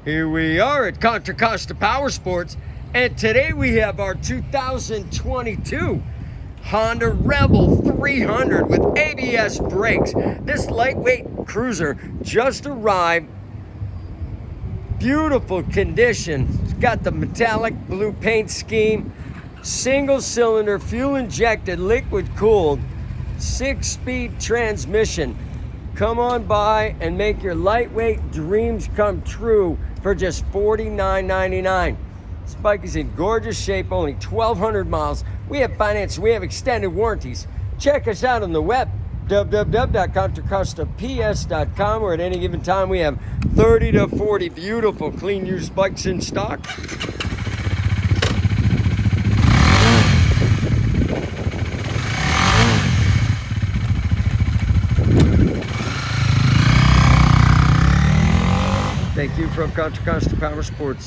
Here we are at Contra Costa Powersports, and today we have our 2022 Honda Rebel 300 with ABS brakes. This lightweight cruiser just arrived. Beautiful condition. It's got the metallic blue paint scheme, single cylinder, fuel injected, liquid cooled, 6-speed transmission. Come on by and make your lightweight dreams come true for just $49.99. This bike is in gorgeous shape, only 1,200 miles. We have finance, we have extended warranties. Check us out on the web, www.contracostaps.com, where at any given time we have 30 to 40 beautiful clean used bikes in stock. Thank you from Contra Costa Powersports.